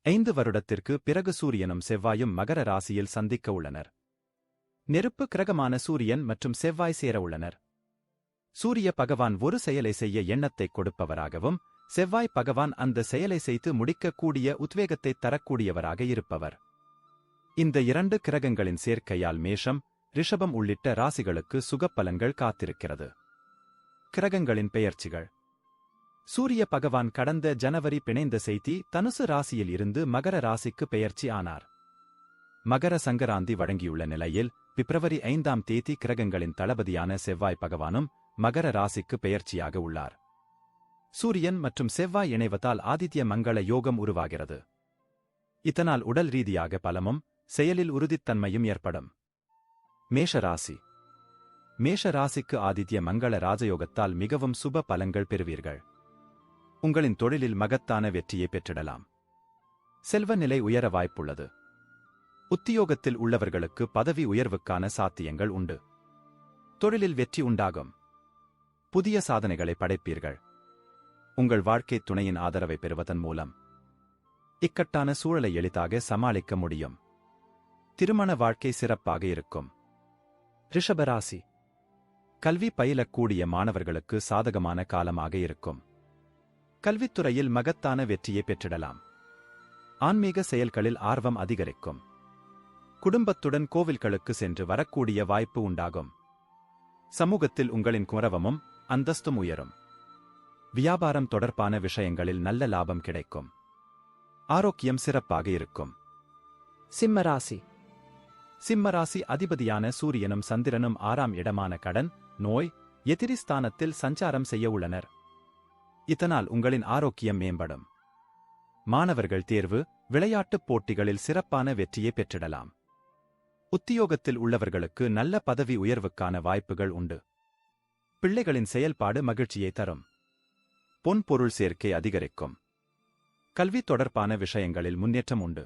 5 வருடத்திற்கு பிறகு சூரியனும் செவ்வாயும் மகர ராசியில் சந்திக்க உள்ளனர். நெருப்பு கிரகமான சூரியன் மற்றும் செவ்வாய் சேர உள்ளனர். சூரிய பகவான் ஒரு செயலை செய்ய எண்ணத்தை கொடுப்பவராகவும், செவ்வாய் பகவான் அந்த செயலை செய்து முடிக்கக்கூடிய உத்வேகத்தை தரக்கூடியவராக இருப்பவர். இந்த 2 கிரகங்களின் சேர்க்கையால் மேஷம், ரிஷபம் உள்ளிட்ட ராசிகளுக்கு சுகப்பலன்கள் காத்திருக்கிறது. கிரகங்களின் பெயர்ச்சிகள். சூரிய பகவான் கடந்த ஜனவரி பிணைந்த செய்தி தனுசு ராசியில் இருந்து மகர ராசிக்கு பெயர்ச்சி ஆனார். மகர சங்கராந்தி வழங்கியுள்ள நிலையில் பிப்ரவரி 5ஆம் தேதி கிரகங்களின் தளபதியான செவ்வாய் பகவானும் மகர ராசிக்கு பெயர்ச்சியாக உள்ளார். சூரியன் மற்றும் செவ்வாய் இணைவதால் ஆதித்ய மங்கள யோகம் உருவாகிறது. இதனால் உடல் ரீதியாக பலமும் செயலில் உறுதித்தன்மையும் ஏற்படும். மேஷராசி. மேஷ ராசிக்கு ஆதித்ய மங்கள ராஜயோகத்தால் மிகவும் சுப பலன்கள் பெறுவீர்கள். உங்களின் தொழிலில் மகத்தான வெற்றியை பெற்றிடலாம். செல்வ நிலை உயர வாய்ப்புள்ளது. உத்தியோகத்தில் உள்ளவர்களுக்கு பதவி உயர்வுக்கான சாத்தியங்கள் உண்டு. தொழிலில் வெற்றி உண்டாகும். புதிய சாதனைகளை படைப்பீர்கள். உங்கள் வாழ்க்கை துணையின் ஆதரவை பெறுவதன் மூலம் இக்கட்டான சூழலை எளிதாக சமாளிக்க முடியும். திருமண வாழ்க்கை சிறப்பாக இருக்கும். ரிஷபராசி. கல்வி பயிலக்கூடிய மாணவர்களுக்கு சாதகமான காலமாக இருக்கும். கல்வித்துறையில் மகத்தான வெற்றியை பெற்றிடலாம். ஆன்மீக செயல்களில் ஆர்வம் அதிகரிக்கும். குடும்பத்துடன் கோவில்களுக்கு சென்று வரக்கூடிய வாய்ப்பு உண்டாகும். சமூகத்தில் உங்களின் குரவமும் அந்தஸ்தும் உயரும். வியாபாரம் தொடர்பான விஷயங்களில் நல்ல லாபம் கிடைக்கும். ஆரோக்கியம் சிறப்பாக இருக்கும். சிம்மராசி. சிம்மராசி அதிபதியான சூரியனும் சந்திரனும் 6ஆம் இடமான கடன், நோய், எதிரி ஸ்தானத்தில் சஞ்சாரம் செய்ய உள்ளனர். இதனால் உங்களின் ஆரோக்கியம் மேம்படும். மாணவர்கள் தேர்வு, விளையாட்டுப் போட்டிகளில் சிறப்பான வெற்றியை பெற்றிடலாம். உத்தியோகத்தில் உள்ளவர்களுக்கு நல்ல பதவி உயர்வுக்கான வாய்ப்புகள் உண்டு. பிள்ளைகளின் செயல்பாடு மகிழ்ச்சியை தரும். பொன் பொருள் சேர்க்கை அதிகரிக்கும். கல்வி தொடர்பான விஷயங்களில் முன்னேற்றம் உண்டு.